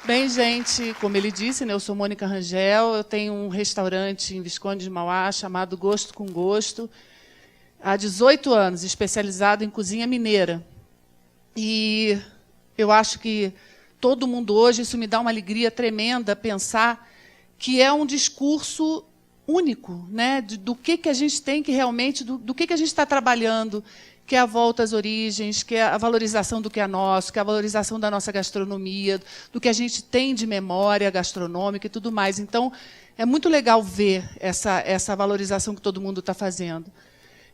Bem, gente, como ele disse, né, eu sou Mônica Rangel, eu tenho um restaurante em Visconde de Mauá chamado Gosto com Gosto, há 18 anos, especializado em cozinha mineira. E eu acho que todo mundo hoje, isso me dá uma alegria tremenda pensar que é um discurso único, né, do que a gente tem que realmente, do que a gente está trabalhando, que é a volta às origens, que é a valorização do que é nosso, que é a valorização da nossa gastronomia, do que a gente tem de memória gastronômica e tudo mais. Então, é muito legal ver essa valorização que todo mundo está fazendo.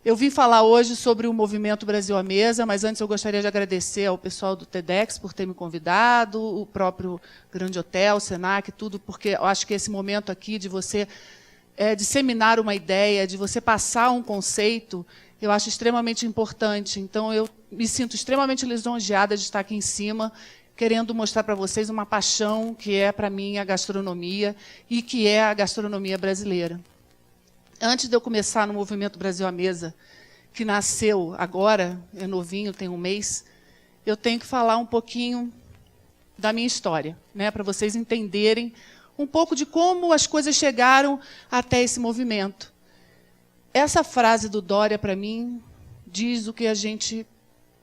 Eu vim falar hoje sobre o Movimento Brasil à Mesa, mas antes eu gostaria de agradecer ao pessoal do TEDx por ter me convidado, o próprio Grande Hotel, o Senac, tudo, porque eu acho que esse momento aqui de você disseminar uma ideia, de você passar um conceito, eu acho extremamente importante. Então, eu me sinto extremamente lisonjeada de estar aqui em cima, querendo mostrar para vocês uma paixão que é, para mim, a gastronomia e que é a gastronomia brasileira. Antes de eu começar no Movimento Brasil à Mesa, que nasceu agora, é novinho, tem um mês, eu tenho que falar um pouquinho da minha história, né, para vocês entenderem um pouco de como as coisas chegaram até esse movimento. Essa frase do Dória, para mim, diz o que a gente...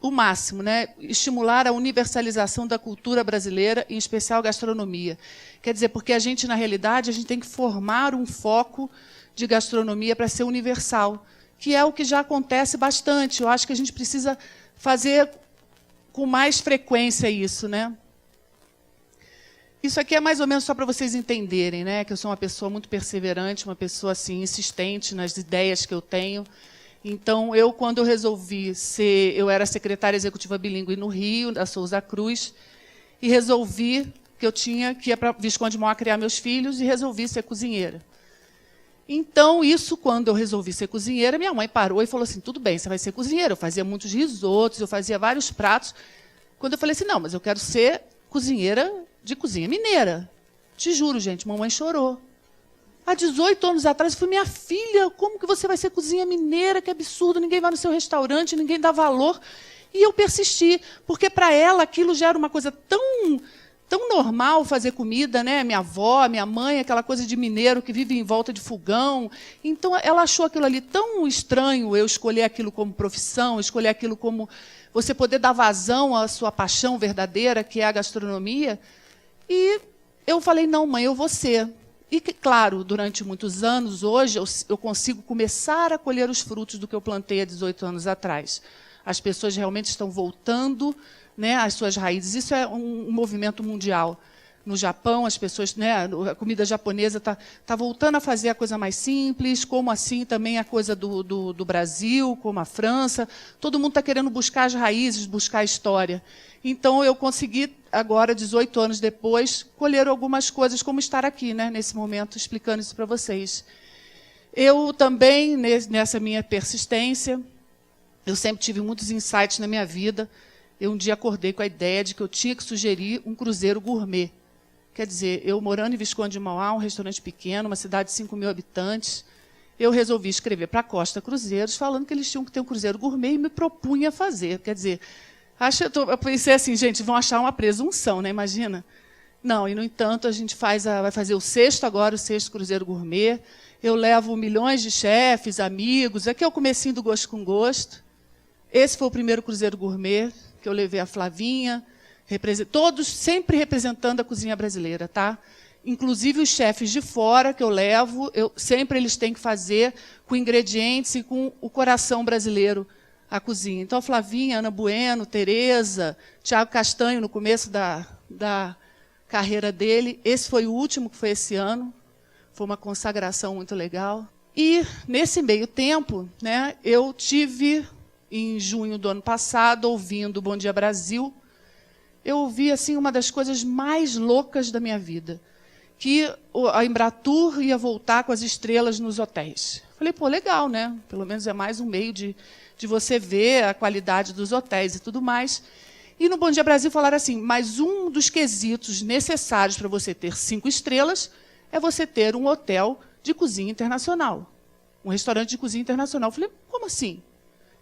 o máximo, né? Estimular a universalização da cultura brasileira, em especial a gastronomia. Quer dizer, porque a gente, na realidade, a gente tem que formar um foco de gastronomia para ser universal, que é o que já acontece bastante. Eu acho que a gente precisa fazer com mais frequência isso, né? Isso aqui é mais ou menos só para vocês entenderem, né, que eu sou uma pessoa muito perseverante, uma pessoa assim, insistente nas ideias que eu tenho. Então, quando eu resolvi ser... eu era secretária executiva bilíngue no Rio, da Souza Cruz, e resolvi que eu tinha que ir para Visconde de Mauá criar meus filhos, e resolvi ser cozinheira. Então, isso, quando eu resolvi ser cozinheira, minha mãe parou e falou assim, tudo bem, você vai ser cozinheira. Eu fazia muitos risotos, eu fazia vários pratos. Quando eu falei assim, não, mas eu quero ser cozinheira de cozinha mineira. Te juro, gente, mamãe chorou. Há 18 anos atrás, eu falei, minha filha, como que você vai ser cozinha mineira? Que absurdo, ninguém vai no seu restaurante, ninguém dá valor. E eu persisti, porque para ela aquilo já era uma coisa tão normal fazer comida, né? Minha avó, minha mãe, aquela coisa de mineiro que vive em volta de fogão. Então, ela achou aquilo ali tão estranho, eu escolher aquilo como profissão, escolher aquilo como você poder dar vazão à sua paixão verdadeira, que é a gastronomia. E eu falei, não, mãe, eu vou ser. E, claro, durante muitos anos, hoje, eu consigo começar a colher os frutos do que eu plantei há 18 anos atrás. As pessoas realmente estão voltando, né, às suas raízes. Isso é um movimento mundial. No Japão, as pessoas, né, a comida japonesa está voltando a fazer a coisa mais simples, como assim também a coisa do Brasil, como a França. Todo mundo está querendo buscar as raízes, buscar a história. Então, eu consegui, agora, 18 anos depois, colher algumas coisas, como estar aqui, né, nesse momento, explicando isso para vocês. Eu também, nessa minha persistência, eu sempre tive muitos insights na minha vida. Eu um dia acordei com a ideia de que eu tinha que sugerir um cruzeiro gourmet. Quer dizer, eu morando em Visconde de Mauá, um restaurante pequeno, uma cidade de 5.000 habitantes, eu resolvi escrever para a Costa Cruzeiros, falando que eles tinham que ter um cruzeiro gourmet e me propunha a fazer. Quer dizer, eu pensei assim, gente, vão achar uma presunção, né? Imagina. Não, e, no entanto, a gente vai fazer o sexto agora, o sexto cruzeiro gourmet. Eu levo milhões de chefes, amigos. Aqui é o comecinho do Gosto com Gosto. Esse foi o primeiro cruzeiro gourmet que eu levei a Flavinha, todos sempre representando a cozinha brasileira, tá? Inclusive os chefes de fora que eu levo, sempre eles têm que fazer com ingredientes e com o coração brasileiro a cozinha. Então, a Flavinha, Ana Bueno, Tereza, Tiago Castanho, no começo da carreira dele. Esse foi o último, que foi esse ano. Foi uma consagração muito legal. E, nesse meio tempo, né, eu tive, em junho do ano passado, ouvindo o Bom Dia Brasil, eu ouvi assim, uma das coisas mais loucas da minha vida, que a Embratur ia voltar com as estrelas nos hotéis. Falei, pô, legal, né? Pelo menos é mais um meio de você ver a qualidade dos hotéis e tudo mais. E no Bom Dia Brasil falaram assim, mas um dos quesitos necessários para você ter 5 estrelas é você ter um hotel de cozinha internacional. Um restaurante de cozinha internacional. Falei, como assim?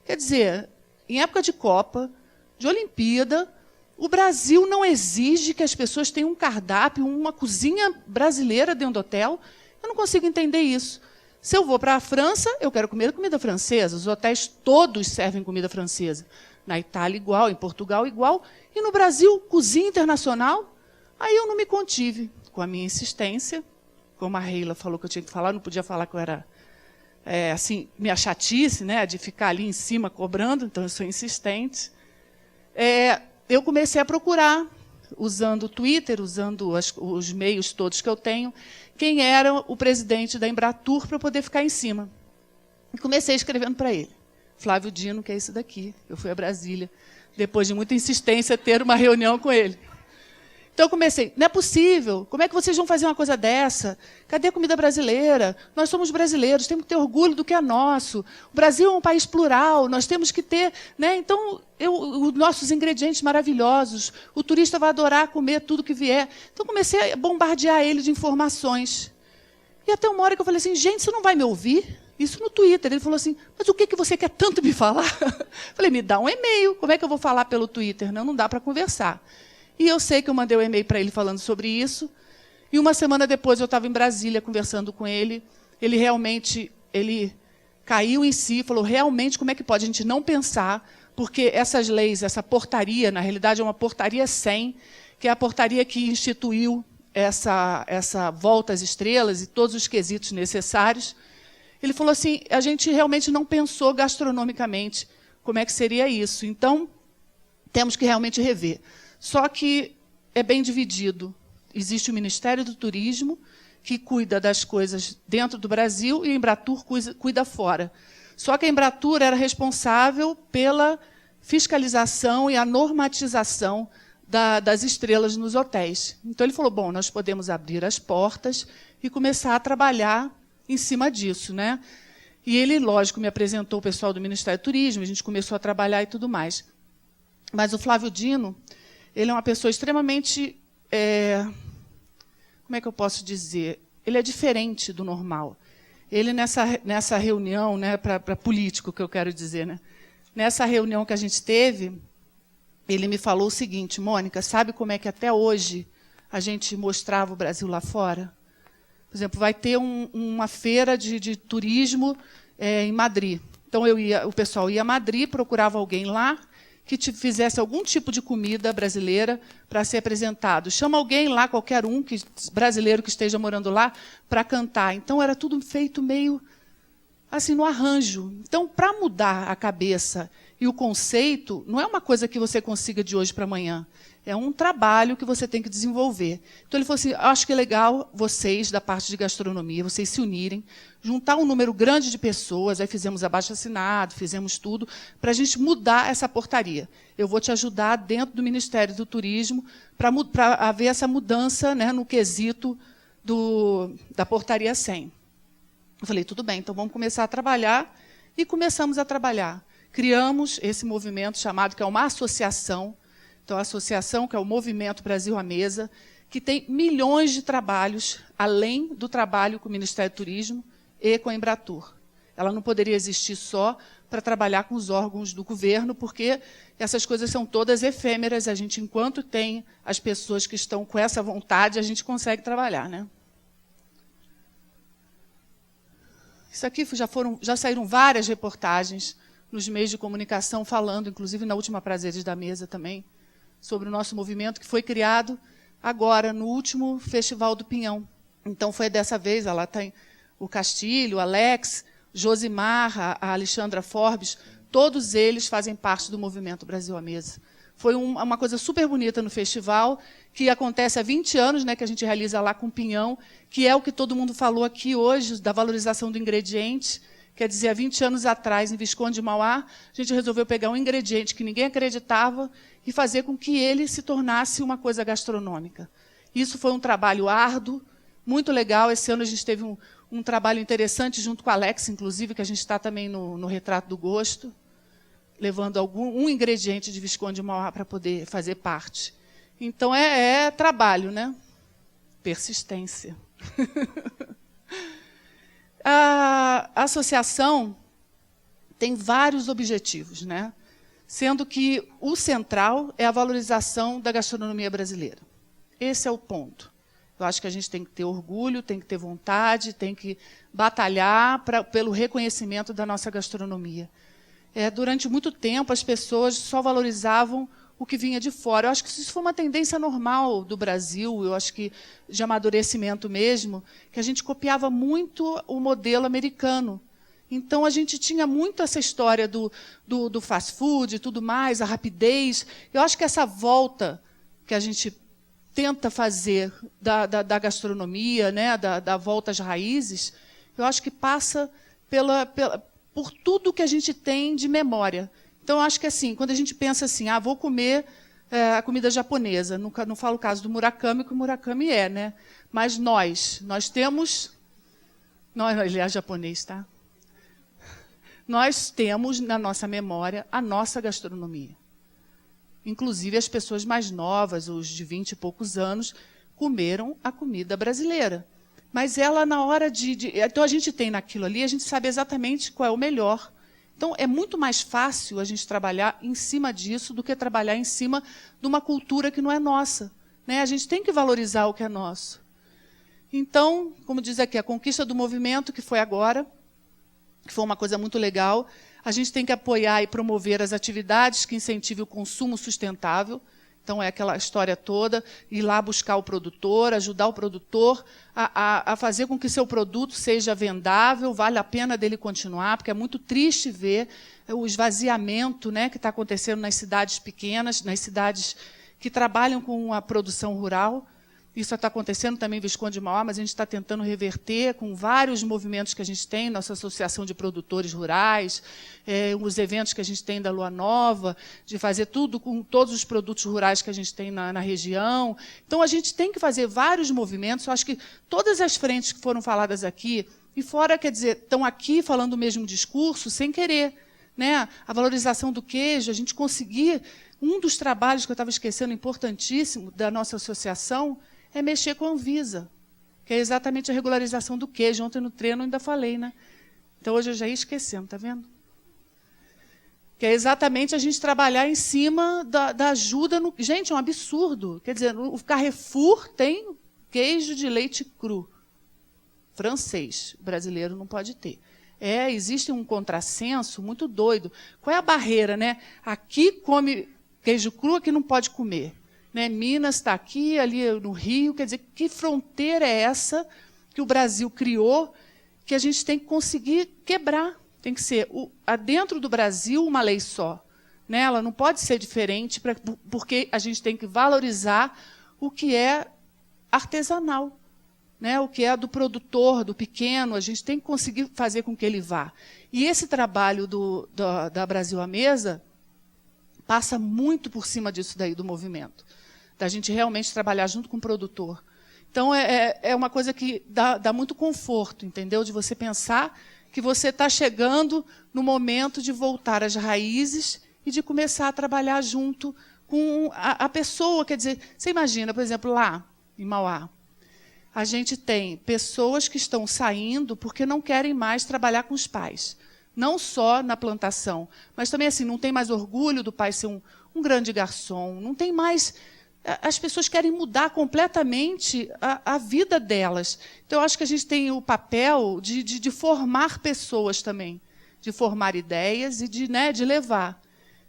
Quer dizer, em época de Copa, de Olimpíada, O Brasil não exige que as pessoas tenham um cardápio, uma cozinha brasileira dentro do hotel. Eu não consigo entender isso. Se eu vou para a França, eu quero comer comida francesa. Os hotéis todos servem comida francesa. Na Itália, igual. Em Portugal, igual. E no Brasil, cozinha internacional. Aí eu não me contive com a minha insistência. Como a Reila falou que eu tinha que falar, eu não podia falar que eu era, assim, minha chatice, né, de ficar ali em cima cobrando, então eu sou insistente. Eu comecei a procurar, usando o Twitter, usando os meios todos que eu tenho, quem era o presidente da Embratur para eu poder ficar em cima. E comecei escrevendo para ele. Flávio Dino, que é esse daqui. Eu fui a Brasília, depois de muita insistência, ter uma reunião com ele. Então eu comecei, não é possível, como é que vocês vão fazer uma coisa dessa? Cadê a comida brasileira? Nós somos brasileiros, temos que ter orgulho do que é nosso. O Brasil é um país plural, nós temos que ter... Né? Então, os nossos ingredientes maravilhosos, o turista vai adorar comer tudo que vier. Então comecei a bombardear ele de informações. E até uma hora que eu falei assim, gente, você não vai me ouvir? Isso no Twitter. Ele falou assim, mas o que você quer tanto me falar? Falei, me dá um e-mail, como é que eu vou falar pelo Twitter? Não dá para conversar. E eu sei que eu mandei um e-mail para ele falando sobre isso. E uma semana depois eu estava em Brasília conversando com ele. Ele realmente caiu em si, falou, realmente, como é que pode a gente não pensar? Porque essas leis, essa portaria, na realidade é uma portaria 100, que é a portaria que instituiu essa volta às estrelas e todos os quesitos necessários. Ele falou assim, a gente realmente não pensou gastronomicamente como é que seria isso. Então, temos que realmente rever. Só que é bem dividido. Existe o Ministério do Turismo, que cuida das coisas dentro do Brasil, e a Embratur cuida fora. Só que a Embratur era responsável pela fiscalização e a normatização das estrelas nos hotéis. Então, ele falou, bom, nós podemos abrir as portas e começar a trabalhar em cima disso, né? E ele, lógico, me apresentou o pessoal do Ministério do Turismo, a gente começou a trabalhar e tudo mais. Mas o Flávio Dino... ele é uma pessoa extremamente, como é que eu posso dizer? Ele é diferente do normal. Ele, nessa reunião, né, para político, que eu quero dizer, né, nessa reunião que a gente teve, ele me falou o seguinte, Mônica, sabe como é que até hoje a gente mostrava o Brasil lá fora? Por exemplo, vai ter uma feira de turismo em Madrid. Então, o pessoal ia a Madrid, procurava alguém lá, que fizesse algum tipo de comida brasileira para ser apresentado. Chama alguém lá, qualquer um brasileiro que esteja morando lá, para cantar. Então, era tudo feito meio assim, no arranjo. Então, para mudar a cabeça e o conceito, não é uma coisa que você consiga de hoje para amanhã. É um trabalho que você tem que desenvolver. Então, ele falou assim, acho que é legal vocês, da parte de gastronomia, vocês se unirem, juntar um número grande de pessoas, aí fizemos abaixo-assinado, fizemos tudo, para a gente mudar essa portaria. Eu vou te ajudar dentro do Ministério do Turismo para haver essa mudança, né, no quesito da portaria 100. Eu falei, tudo bem, então vamos começar a trabalhar. E começamos a trabalhar. Criamos esse movimento chamado, que é uma associação. Então, a associação, que é o Movimento Brasil à Mesa, que tem milhões de trabalhos, além do trabalho com o Ministério do Turismo e com a Embratur. Ela não poderia existir só para trabalhar com os órgãos do governo, porque essas coisas são todas efêmeras. A gente, enquanto tem as pessoas que estão com essa vontade, a gente consegue trabalhar, né? Isso aqui já saíram várias reportagens nos meios de comunicação, falando, inclusive na última Prazeres da Mesa também, sobre o nosso movimento, que foi criado agora, no último Festival do Pinhão. Então, foi dessa vez, lá tem o Castilho, o Alex, Josimar, a Alexandra Forbes, todos eles fazem parte do Movimento Brasil à Mesa. Foi uma coisa super bonita no festival, que acontece há 20 anos, né, que a gente realiza lá com o Pinhão, que é o que todo mundo falou aqui hoje, da valorização do ingrediente. Quer dizer, há 20 anos atrás, em Visconde de Mauá, a gente resolveu pegar um ingrediente que ninguém acreditava e fazer com que ele se tornasse uma coisa gastronômica. Isso foi um trabalho árduo, muito legal. Esse ano a gente teve um trabalho interessante, junto com a Alex, inclusive, que a gente está também no Retrato do Gosto, levando um ingrediente de Visconde de Mauá para poder fazer parte. Então, é trabalho, né? Persistência. A associação tem vários objetivos, né? sendo que o central é a valorização da gastronomia brasileira. Esse é o ponto. Eu acho que a gente tem que ter orgulho, tem que ter vontade, tem que batalhar pelo reconhecimento da nossa gastronomia. Durante muito tempo, as pessoas só valorizavam o que vinha de fora. Eu acho que isso foi uma tendência normal do Brasil, eu acho que de amadurecimento mesmo, que a gente copiava muito o modelo americano. Então, a gente tinha muito essa história do fast food e tudo mais, a rapidez. Eu acho que essa volta que a gente tenta fazer da gastronomia, né, da volta às raízes, eu acho que passa por tudo que a gente tem de memória. Então, eu acho que assim, quando a gente pensa assim, vou comer a comida japonesa, não falo o caso do Murakami, que o Murakami né? Mas nós temos... Ele é japonês, tá? Nós temos na nossa memória a nossa gastronomia. Inclusive, as pessoas mais novas, os de 20 e poucos anos, comeram a comida brasileira. Mas ela, na hora então, a gente tem naquilo ali, a gente sabe exatamente qual é o melhor. Então, é muito mais fácil a gente trabalhar em cima disso do que trabalhar em cima de uma cultura que não é nossa, né? A gente tem que valorizar o que é nosso. Então, como diz aqui, a conquista do movimento, que foi agora, que foi uma coisa muito legal. A gente tem que apoiar e promover as atividades que incentivem o consumo sustentável. Então, é aquela história toda, ir lá buscar o produtor, ajudar o produtor a fazer com que seu produto seja vendável, vale a pena dele continuar, porque é muito triste ver o esvaziamento, né, que está acontecendo nas cidades pequenas, nas cidades que trabalham com a produção rural. Isso está acontecendo também em Visconde de Mauá, mas a gente está tentando reverter com vários movimentos que a gente tem, nossa Associação de Produtores Rurais, os eventos que a gente tem da Lua Nova, de fazer tudo com todos os produtos rurais que a gente tem na região. Então, a gente tem que fazer vários movimentos. Eu acho que todas as frentes que foram faladas aqui, e fora, quer dizer, estão aqui falando o mesmo discurso, sem querer, né? A valorização do queijo, a gente conseguir... Um dos trabalhos que eu estava esquecendo, importantíssimo, da nossa associação, é mexer com a Anvisa, que é exatamente a regularização do queijo. Ontem no treino eu ainda falei, né? Então hoje eu já ia esquecendo, está vendo? Que é exatamente a gente trabalhar em cima da ajuda. Gente, é um absurdo. Quer dizer, o Carrefour tem queijo de leite cru, francês, brasileiro não pode ter. Existe um contrassenso muito doido. Qual é a barreira, né? Aqui come queijo cru, aqui não pode comer. Né? Minas está aqui, ali no Rio, quer dizer, que fronteira é essa que o Brasil criou que a gente tem que conseguir quebrar? Tem que ser, dentro do Brasil, uma lei só. Né? Ela não pode ser diferente, porque a gente tem que valorizar o que é artesanal, né? O que é do produtor, do pequeno, a gente tem que conseguir fazer com que ele vá. E esse trabalho da Brasil à Mesa passa muito por cima disso daí, do movimento. Da gente realmente trabalhar junto com o produtor. Então, é uma coisa que dá muito conforto, entendeu? De você pensar que você está chegando no momento de voltar às raízes e de começar a trabalhar junto com a pessoa. Quer dizer, você imagina, por exemplo, lá em Mauá, a gente tem pessoas que estão saindo porque não querem mais trabalhar com os pais. Não só na plantação, mas também assim, não tem mais orgulho do pai ser um grande garçom, não tem mais... As pessoas querem mudar completamente a vida delas. Então, eu acho que a gente tem o papel de formar pessoas também, de formar ideias e de levar.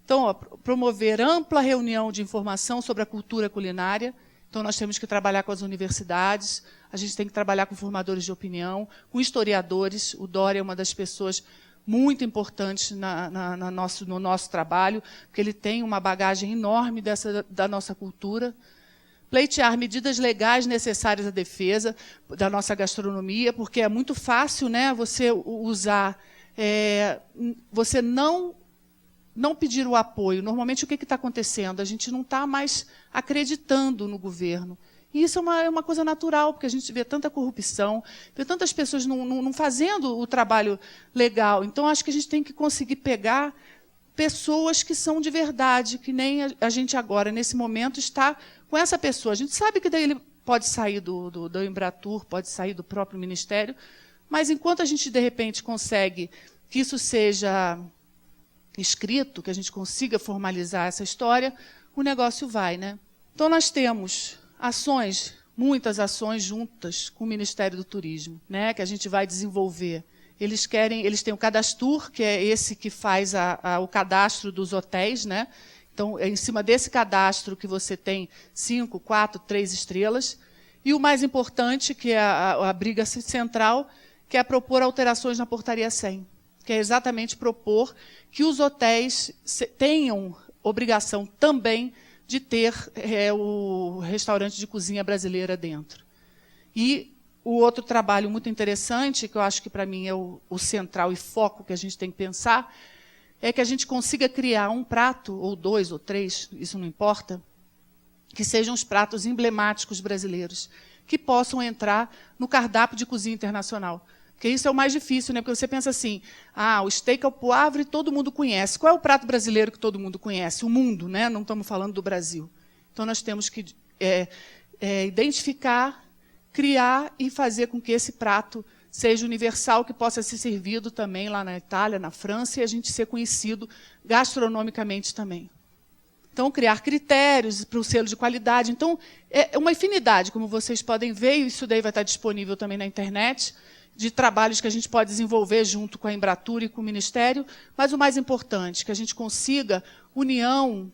Então, promover ampla reunião de informação sobre a cultura culinária. Então, nós temos que trabalhar com as universidades, a gente tem que trabalhar com formadores de opinião, com historiadores. O Dória é uma das pessoas muito importantes no nosso trabalho, porque ele tem uma bagagem enorme da nossa cultura. Pleitear medidas legais necessárias à defesa da nossa gastronomia, porque é muito fácil, né, você usar, você não pedir o apoio. Normalmente, o que está acontecendo? A gente não está mais acreditando no governo. E isso é uma coisa natural, porque a gente vê tanta corrupção, vê tantas pessoas não fazendo o trabalho legal. Então, acho que a gente tem que conseguir pegar pessoas que são de verdade, que nem a gente agora, nesse momento, está com essa pessoa. A gente sabe que daí ele pode sair do Embratur, pode sair do próprio Ministério, mas enquanto a gente, de repente, consegue que isso seja escrito, que a gente consiga formalizar essa história, o negócio vai, né? Então, nós temos ações, muitas ações juntas com o Ministério do Turismo, né, que a gente vai desenvolver. Eles têm o Cadastur, que é esse que faz o cadastro dos hotéis, né? Então, é em cima desse cadastro que você tem 5, 4, 3 estrelas. E o mais importante, que é a briga central, que é propor alterações na portaria 100, que é exatamente propor que os hotéis tenham obrigação também de ter o restaurante de cozinha brasileira dentro. E o outro trabalho muito interessante, que eu acho que para mim é o central e foco que a gente tem que pensar, é que a gente consiga criar um prato, ou 2 ou 3, isso não importa, que sejam os pratos emblemáticos brasileiros, que possam entrar no cardápio de cozinha internacional. Porque isso é o mais difícil, né? Porque você pensa assim, o steak ao poivre todo mundo conhece. Qual é o prato brasileiro que todo mundo conhece? O mundo, né? Não estamos falando do Brasil. Então, nós temos que identificar, criar e fazer com que esse prato seja universal, que possa ser servido também lá na Itália, na França, e a gente ser conhecido gastronomicamente também. Então, criar critérios para o selo de qualidade. Então, é uma infinidade, como vocês podem ver, e isso daí vai estar disponível também na internet, de trabalhos que a gente pode desenvolver junto com a Embratur e com o Ministério, mas o mais importante, que a gente consiga união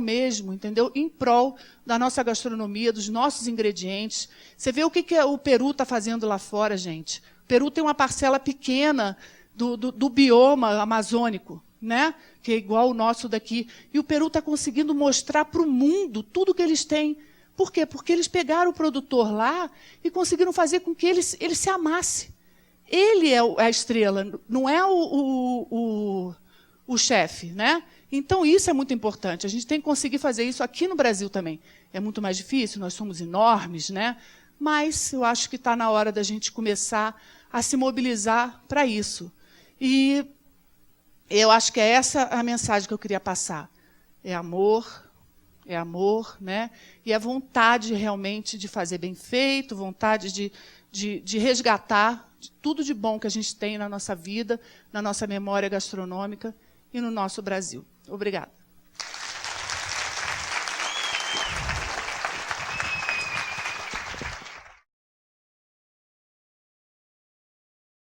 mesmo, entendeu? Em prol da nossa gastronomia, dos nossos ingredientes. Você vê o que o Peru está fazendo lá fora, gente. O Peru tem uma parcela pequena do bioma amazônico, né? Que é igual o nosso daqui. E o Peru está conseguindo mostrar para o mundo tudo que eles têm. Por quê? Porque eles pegaram o produtor lá e conseguiram fazer com que ele se amasse. Ele é a estrela, não é o chefe, né? Então, isso é muito importante. A gente tem que conseguir fazer isso aqui no Brasil também. É muito mais difícil, nós somos enormes, né? Mas eu acho que está na hora da gente começar a se mobilizar para isso. E eu acho que é essa a mensagem que eu queria passar. É amor, né? E a vontade realmente de fazer bem feito, vontade de resgatar tudo de bom que a gente tem na nossa vida, na nossa memória gastronômica e no nosso Brasil. Obrigada.